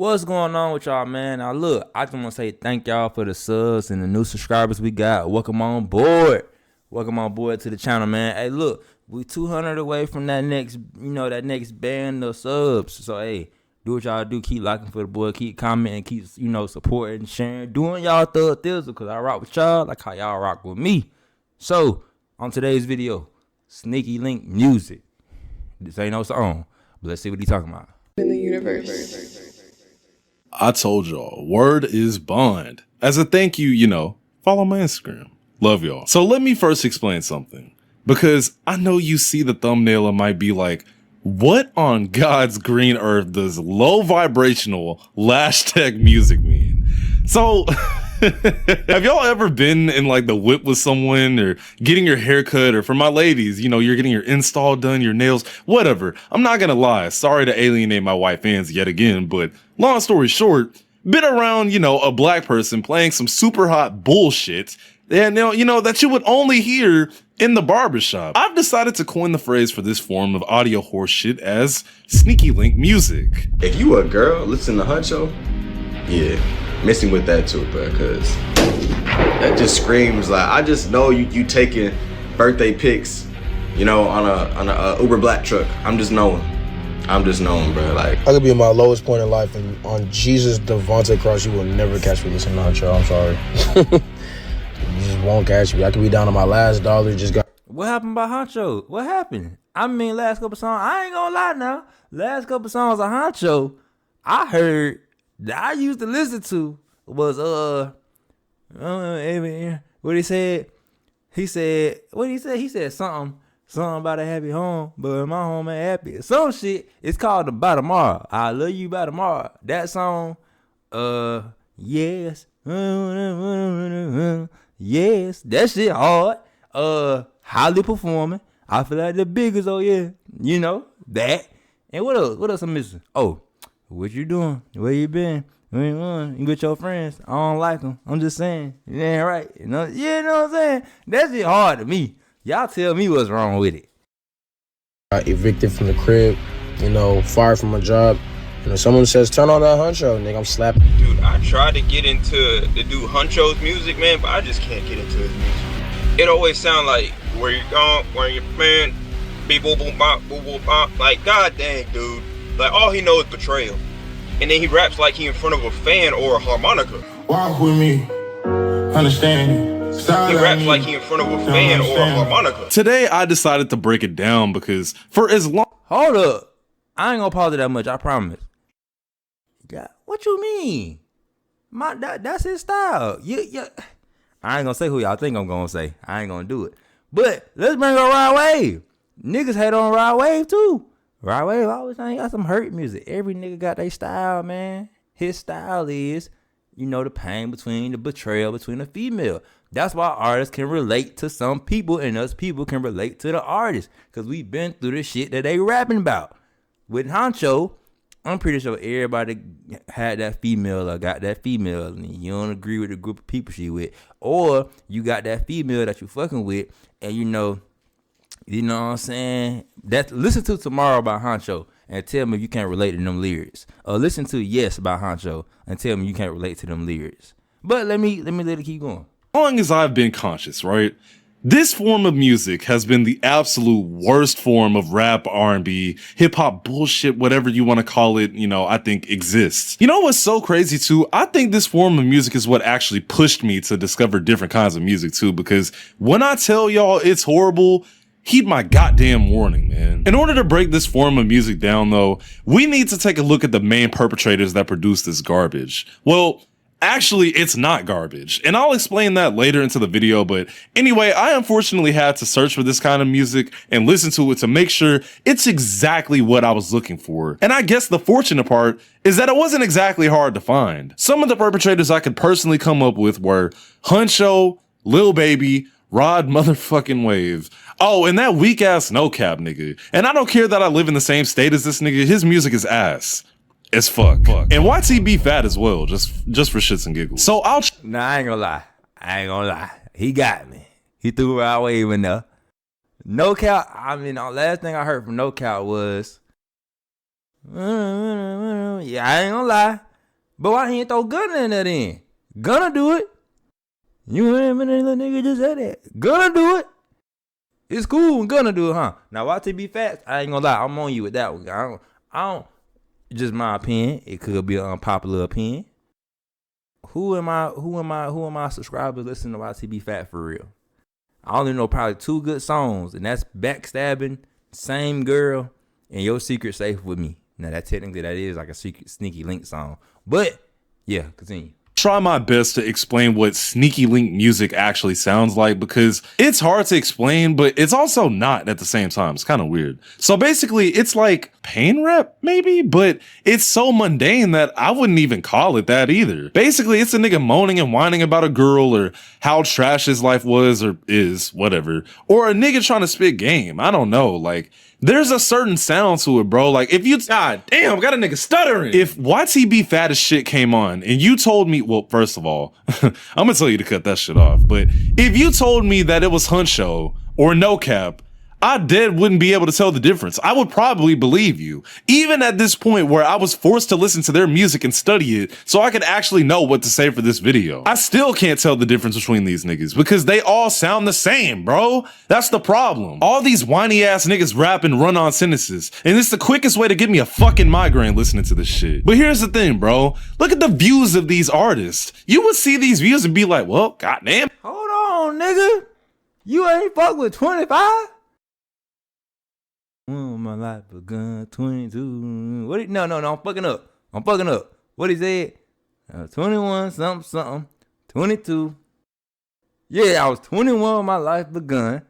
What's going on with y'all, man? Now look, I just want to say thank y'all for the subs and the new subscribers we got. Welcome on board. Welcome on board to the channel, man. Hey, look, we 200 away from that next, that next band of subs. So hey, do what y'all do. Keep liking for the boy. Keep commenting. Keep, supporting, sharing, doing y'all thug thizzle, because I rock with y'all like how y'all rock with me. So on today's video, Sneaky Link music. This ain't no song, but let's see what he talking about. In the universe. I told y'all, word is bond. As a thank you, follow my Instagram. Love y'all. So let me first explain something, because I know you see the thumbnail and might be like, what on God's green earth does low vibrational lash tech music mean? So have y'all ever been in like the whip with someone, or getting your hair cut, or for my ladies, you're getting your install done, your nails, whatever. I'm not gonna lie, sorry to alienate my white fans yet again, but long story short, been around, a black person playing some super hot bullshit, and that you would only hear in the barbershop. I've decided to coin the phrase for this form of audio horseshit as Sneaky Link music. If you a girl, listen to Huncho, yeah, messing with that too, bro, because that just screams like, I just know you taking birthday pics, on a Uber black truck. I'm just knowing, bro. Like, I could be at my lowest point in life, and on Jesus Devontae Cross, you will never catch me listening to Huncho. I'm sorry. You just won't catch me. I could be down to my last dollar. What happened by Huncho? What happened? I mean, last couple songs, I ain't gonna lie now. Last couple songs of Huncho, I heard that I used to listen to was what he said. He said something about a happy home, but my home ain't happy. Some shit. It's called the By Tomorrow. I Love You By Tomorrow. That song, yes. Yes, that shit hard. Highly performing. I feel like the biggest, oh yeah. That. And what else? What else I'm missing? Oh, what you doing? Where you been? You with your friends? I don't like them. I'm just saying. You ain't right. You know what I'm saying? That shit hard to me. Y'all tell me what's wrong with it. Evicted from the crib, fired from my job. Someone says, turn on that Huncho, nigga, I'm slapping. Dude, I tried to get into the dude Huncho's music, man, but I just can't get into his music. It always sound like, where you going, where you been, beep boop boop bop, boop boop bop. Like, god dang, dude. Like, all he knows is betrayal. And then he raps like he in front of a fan or a harmonica. Walk with me, understand. He raps like he in front of a fan or a harmonica. Today, I decided to break it down because for as long... Hold up. I ain't gonna pause it that much, I promise. God, what you mean? That's his style. I ain't gonna say who y'all think I'm gonna say. I ain't gonna do it. But let's bring up Rod Wave. Niggas hate on Rod Wave too. Rod Wave always think he got some hurt music. Every nigga got their style, man. His style is, the pain between the betrayal between a female. That's why artists can relate to some people, and us people can relate to the artists, because we've been through the shit that they rapping about. With Huncho, I'm pretty sure everybody had that female or got that female, and you don't agree with the group of people she with, or you got that female that you fucking with, and you know what I'm saying? Listen to Tomorrow by Huncho and tell me if you can't relate to them lyrics. Or listen to Yes by Huncho and tell me you can't relate to them lyrics. But let me let it keep going. As long as I've been conscious, right? This form of music has been the absolute worst form of rap, R&B, hip-hop bullshit, whatever you want to call it, I think exists. You know what's so crazy too? I think this form of music is what actually pushed me to discover different kinds of music too, because when I tell y'all it's horrible, heed my goddamn warning, man. In order to break this form of music down though, we need to take a look at the main perpetrators that produce this garbage. Well, actually, it's not garbage, and I'll explain that later into the video, but anyway, I unfortunately had to search for this kind of music and listen to it to make sure it's exactly what I was looking for. And I guess the fortunate part is that it wasn't exactly hard to find. Some of the perpetrators I could personally come up with were Huncho, Lil Baby, Rod motherfucking Wave. Oh, and that weak ass No Cap nigga. And I don't care that I live in the same state as this nigga, his music is ass. As fuck. And YTB fat as well, just for shits and giggles. So Nah, I ain't gonna lie. He got me. He threw Rod Wave in there. No Cap, the last thing I heard from No Cap was, yeah, I ain't gonna lie. But why he ain't throw Gunna in there then? Gunna do it. You ain't been little nigga just said that. Gunna do it. It's cool when Gunna do it, huh? Now YTB Fats, I ain't gonna lie, I'm on you with that one. I don't just my opinion. It could be an unpopular opinion. Who am I subscribers listening to YTB Fat for real? I only know probably 2 good songs, and that's Backstabbing, Same Girl, and Your Secret Safe With Me. Now that technically that is like a secret sneaky link song. But yeah, continue. Try my best to explain what Sneaky Link music actually sounds like, because it's hard to explain, but it's also not at the same time. It's kind of weird. So basically, it's like pain rap, maybe, but it's so mundane that I wouldn't even call it that either. Basically, it's a nigga moaning and whining about a girl or how trash his life was or is, whatever. Or a nigga trying to spit game. I don't know. Like, there's a certain sound to it, bro. Like, if you, God damn, got a nigga stuttering. If YTB Fat as shit came on and you told me, well, first of all, I'm gonna tell you to cut that shit off. But if you told me that it was Huncho or No Cap, I dead wouldn't be able to tell the difference. I would probably believe you. Even at this point where I was forced to listen to their music and study it so I could actually know what to say for this video. I still can't tell the difference between these niggas because they all sound the same, bro. That's the problem. All these whiny ass niggas rap and run on sentences, and it's the quickest way to give me a fucking migraine listening to this shit. But here's the thing, bro. Look at the views of these artists. You would see these views and be like, well, goddamn. Hold on, nigga. You ain't fuck with 25? My life begun 22. What? No, I'm fucking up. What he said? 21, something, 22. Yeah, I was 21 when my life begun.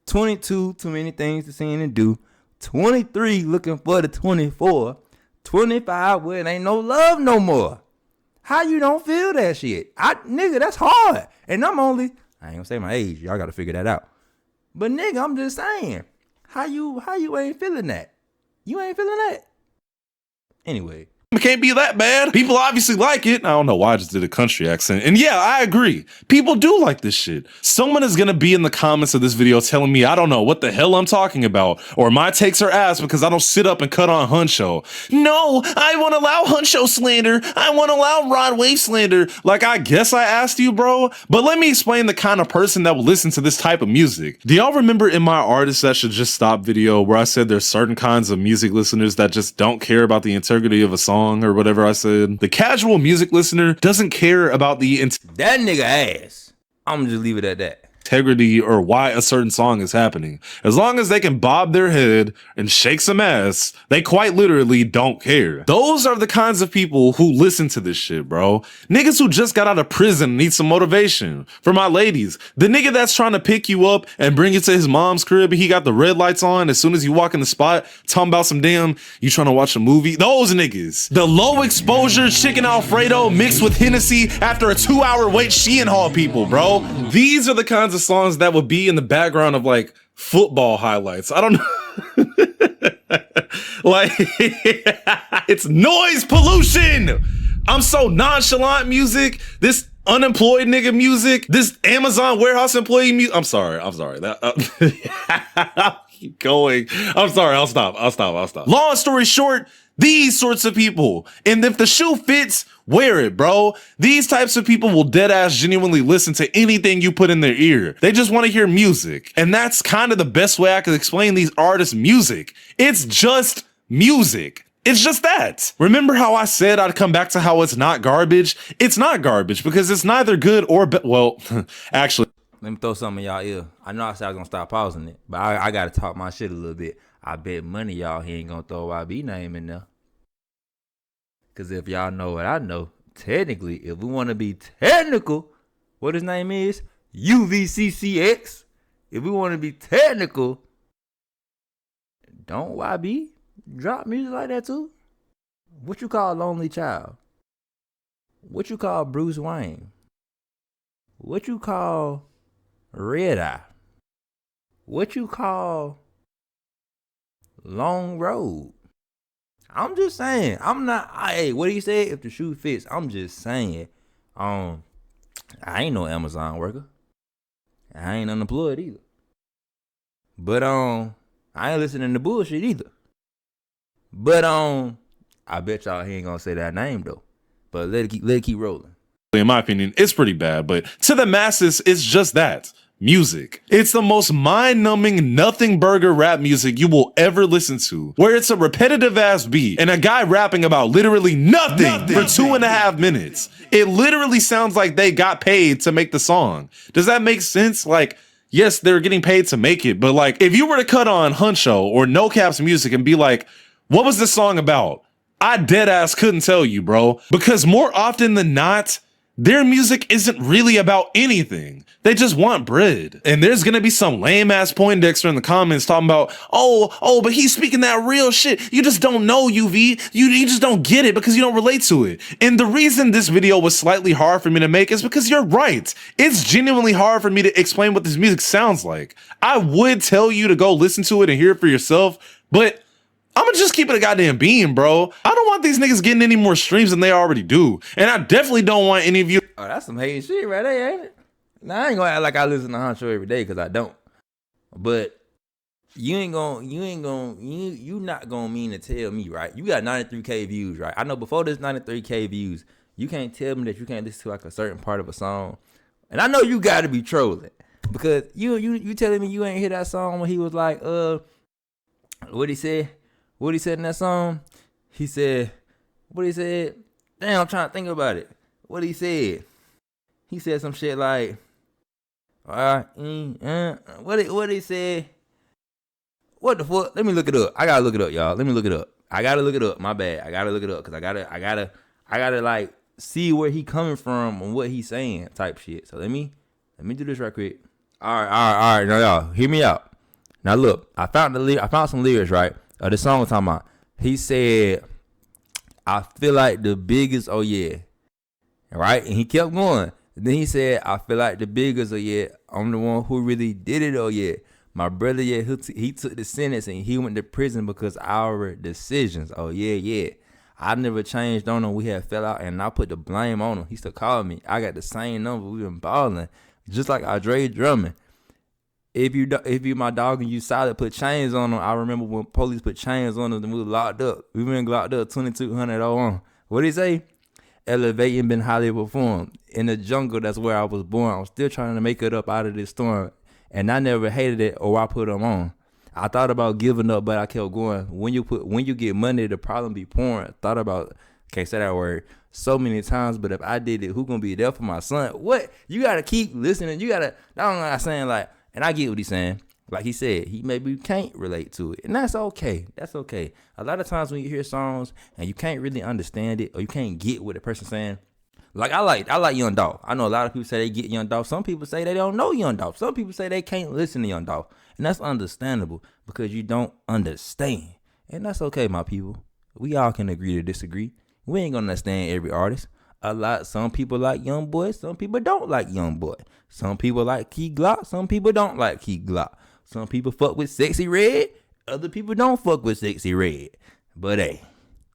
22, too many things to see and do. 23, looking for the 24. 25, where it ain't no love no more. How you don't feel that shit? Nigga, that's hard. And I ain't gonna say my age. Y'all gotta figure that out. But nigga, I'm just saying. How you ain't feeling that? You ain't feeling that? Anyway. It can't be that bad. People obviously like it. I don't know why I just did a country accent. And yeah, I agree. People do like this shit. Someone is gonna be in the comments of this video telling me I don't know what the hell I'm talking about, or my takes are ass because I don't sit up and cut on Huncho. No, I won't allow Huncho slander. I won't allow Rod Wave slander. Like, I guess I asked you, bro. But let me explain the kind of person that will listen to this type of music. Do y'all remember in my Artists That Should Just Stop video where I said there's certain kinds of music listeners that just don't care about the integrity of a song? Or whatever I said. The casual music listener doesn't care about the that nigga ass. I'm gonna just leave it at that. Integrity or why a certain song is happening. As long as they can bob their head and shake some ass, they quite literally don't care. Those are the kinds of people who listen to this shit, bro. Niggas who just got out of prison need some motivation. For my ladies, the nigga that's trying to pick you up and bring you to his mom's crib and he got the red lights on as soon as you walk in the spot, talking about some damn, you trying to watch a movie? Those niggas. The low exposure chicken Alfredo mixed with Hennessy after a 2-hour wait Sheehan Hall people, bro. These are the kinds of songs that would be in the background of like football highlights. I don't know. Like, it's noise pollution. I'm so nonchalant music. This unemployed nigga music. This Amazon warehouse employee music. I'm sorry. I'll keep going. I'm sorry. I'll stop. Long story short, these sorts of people. And if the shoe fits, wear it, bro. These types of people will dead ass genuinely listen to anything you put in their ear. They just want to hear music. And that's kind of the best way I could explain these artists' music. It's just music. It's just that. Remember how I said I'd come back to how it's not garbage? It's not garbage because it's neither good or well, actually. Let me throw something in y'all ear. I know I said I was gonna stop pausing it, but I gotta talk my shit a little bit. I bet money y'all he ain't gonna throw YB name in there. Cause if y'all know what I know, technically, if we wanna be technical, what his name is? UVCCX. If we wanna be technical, don't YB drop music like that too? What you call Lonely Child? What you call Bruce Wayne? What you call Red Eye? What you call Long Road? I'm just saying. Hey, what he said? If the shoe fits, I'm just saying. I ain't no Amazon worker. I ain't unemployed either. But I ain't listening to bullshit either. But I bet y'all he ain't gonna say that name though. But let it keep rolling. In my opinion, it's pretty bad, but to the masses, it's just that. Music. It's the most mind-numbing, nothing burger rap music you will ever listen to, where it's a repetitive ass beat and a guy rapping about literally nothing for 2.5 minutes. It literally sounds like they got paid to make the song. Does that make sense? Like, yes, they're getting paid to make it, but like, if you were to cut on Huncho or No Cap's music and be like, what was this song about? I dead ass couldn't tell you, bro, because more often than not, their music isn't really about anything. They just want bread. And there's gonna be some lame ass Poindexter in the comments talking about, oh, but he's speaking that real shit. You just don't know, UV. You just don't get it because you don't relate to it. And the reason this video was slightly hard for me to make is because you're right. It's genuinely hard for me to explain what this music sounds like. I would tell you to go listen to it and hear it for yourself, but I'm gonna just keep it a goddamn beam, bro. I don't want these niggas getting any more streams than they already do. And I definitely don't want any of you. Oh, that's some hating shit right there, ain't it? Now, I ain't gonna act like I listen to Huncho every day, because I don't. But you not gonna mean to tell me, right? You got 93K views, right? I know before this 93K views, you can't tell me that you can't listen to like a certain part of a song. And I know you gotta be trolling. Because you telling me you ain't hear that song when he was like, what he said? What he said in that song? He said, what he said? Damn, I'm trying to think about it. What he said? He said some shit like, what he said? What the fuck? Let me look it up. I gotta look it up, y'all. Let me look it up. I gotta look it up. My bad. I gotta look it up because I gotta like see where he coming from and what he's saying type shit. So let me do this right quick. All right. Now y'all, hear me out. Now look, I found some lyrics, right? The song was talking about. He said, I feel like the biggest, oh yeah. Right? And he kept going. Then he said, I feel like the biggest, oh yeah. I'm the one who really did it, oh yeah. My brother, yeah, he took the sentence and he went to prison because our decisions. Oh yeah. I never changed on him. We had fell out and I put the blame on him. He still called me. I got the same number. We been balling. Just like Andre Drummond. If you my dog and you solid, put chains on them. I remember when police put chains on them and we were locked up. We been locked up 2201. What did he say? Elevating been highly performed. In the jungle, that's where I was born. I'm still trying to make it up out of this storm. And I never hated it or I put them on. I thought about giving up, but I kept going. When you get money, the problem be pouring. Thought about, can't say that word, so many times, but if I did it, who gonna be there for my son? What? You gotta keep listening. You gotta, I'm saying like, and I get what he's saying. Like he said, he maybe can't relate to it. And that's okay. That's okay. A lot of times when you hear songs and you can't really understand it or you can't get what the person's saying. Like I like Young Dolph. I know a lot of people say they get Young Dolph. Some people say they don't know Young Dolph. Some people say they can't listen to Young Dolph. And that's understandable because you don't understand. And that's okay, my people. We all can agree to disagree. We ain't gonna understand every artist. Some people like Young Boy, some people don't like Young Boy. Some people like Key Glock, some people don't like Key Glock. Some people fuck with Sexy Red, other people don't fuck with Sexy Red. But hey,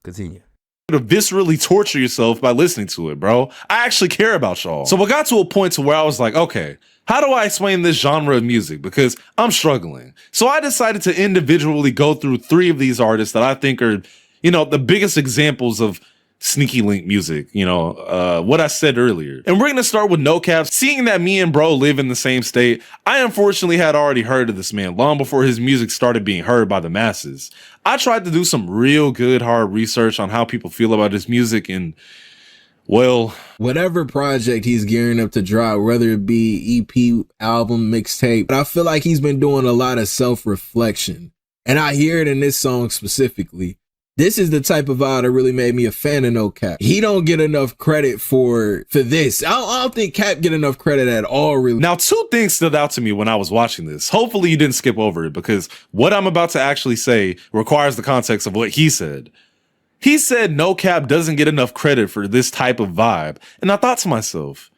continue. To viscerally torture yourself by listening to it, bro. I actually care about y'all. So I got to a point to where I was like, okay, how do I explain this genre of music? Because I'm struggling. So I decided to individually go through 3 of these artists that I think are, the biggest examples of sneaky link music, what I said earlier. And we're going to start with No Cap. Seeing that me and bro live in the same state, I unfortunately had already heard of this man long before his music started being heard by the masses. I tried to do some real good hard research on how people feel about his music and, well, whatever project he's gearing up to drop, whether it be EP, album, mixtape, but I feel like he's been doing a lot of self-reflection. And I hear it in this song specifically. This is the type of vibe that really made me a fan of No Cap. He don't get enough credit for this. I don't think Cap get enough credit at all, really. Now, 2 things stood out to me when I was watching this. Hopefully you didn't skip over it because what I'm about to actually say requires the context of what he said. He said No Cap doesn't get enough credit for this type of vibe. And I thought to myself,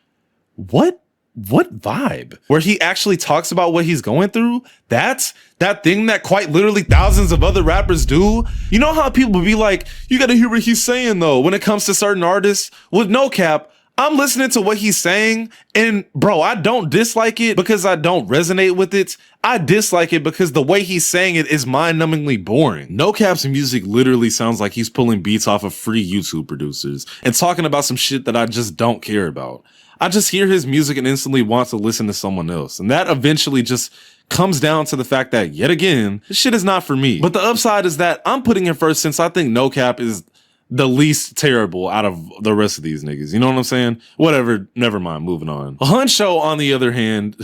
what vibe? Where he actually talks about what he's going through? That's that thing that quite literally thousands of other rappers do. You know how people be like, you gotta hear what he's saying though, when it comes to certain artists? With No Cap, I'm listening to what he's saying, and bro, I don't dislike it because I don't resonate with it. I dislike it because the way he's saying it is mind-numbingly boring. No Cap's music literally sounds like he's pulling beats off of free YouTube producers and talking about some shit that I just don't care about. I just hear his music and instantly want to listen to someone else. And that eventually just comes down to the fact that, yet again, this shit is not for me. But the upside is that I'm putting him first since I think No Cap is the least terrible out of the rest of these niggas. You know what I'm saying? Whatever, never mind, moving on. Huncho, on the other hand,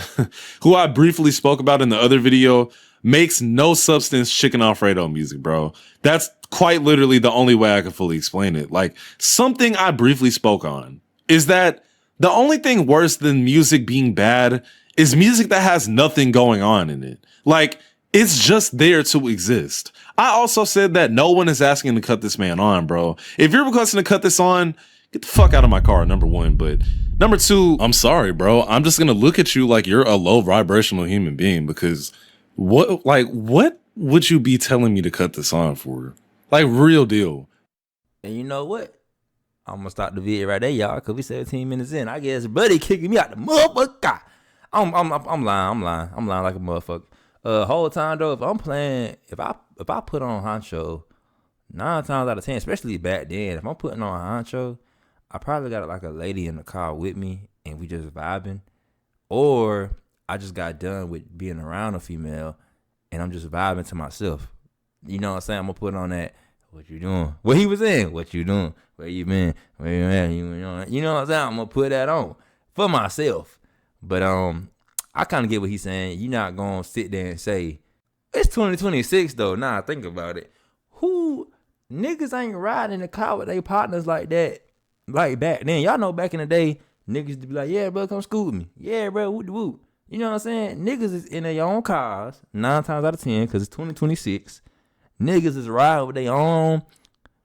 who I briefly spoke about in the other video, makes no substance chicken Alfredo music, bro. That's quite literally the only way I can fully explain it. Like, something I briefly spoke on is that the only thing worse than music being bad is music that has nothing going on in it. Like, it's just there to exist. I also said that no one is asking to cut this man on, bro. If you're requesting to cut this on, get the fuck out of my car, number one. But number two, I'm sorry, bro. I'm just gonna look at you like you're a low vibrational human being, because what would you be telling me to cut this on for? Like, real deal. And you know what? I'm gonna stop the video right there, y'all, cause we 17 minutes in. I guess buddy kicking me out the motherfucker. I'm lying like a motherfucker. Whole time though, if I'm playing, if I put on Huncho, 9 times out of 10, especially back then, if I'm putting on Huncho, I probably got like a lady in the car with me and we just vibing, or I just got done with being around a female and I'm just vibing to myself. You know what I'm saying? I'm gonna put on that. What you doing? What he was in? What you doing? Where you been? Where you at? You know what I'm saying? I'm gonna put that on for myself. But I kind of get what he's saying. You're not gonna sit there and say it's 2026 though. Nah, think about it. Who niggas ain't riding in the car with their partners like that? Like back then, y'all know back in the day, niggas to be like, yeah, bro, come scoot with me. Yeah, bro, whoop de whoop. You know what I'm saying? Niggas is in their own cars 9 times out of 10 because it's 2026. Niggas is riding with their own,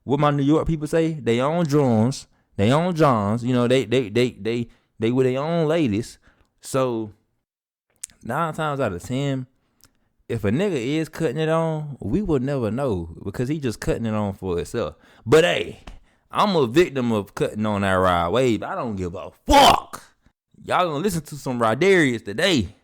what my New York people say, they own drones, they own Johns. You know, they with their own ladies. So 9 times out of 10, if a nigga is cutting it on, we will never know because he just cutting it on for itself. But hey, I'm a victim of cutting on that ride wave. I don't give a fuck. Y'all gonna listen to some Rodarius today.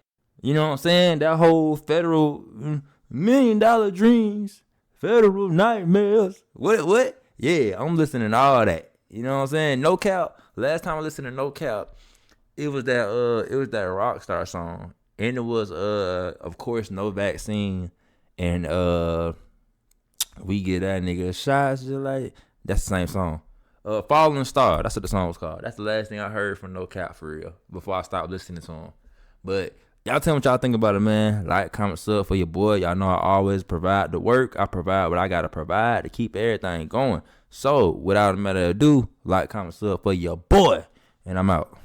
You know what I'm saying? That whole federal $1 million dreams, federal nightmares. What? Yeah, I'm listening to all that. You know what I'm saying? No Cap. Last time I listened to No Cap, it was that Rockstar song. And it was of course No Vaccine and we get that nigga shots just like that's the same song. Falling Star, that's what the song was called. That's the last thing I heard from No Cap for real before I stopped listening to him. But y'all tell me what y'all think about it, man. Like, comment, sub for your boy. Y'all know I always provide the work. I provide what I gotta provide to keep everything going. So without a matter ado, like, comment, sub for your boy. And I'm out.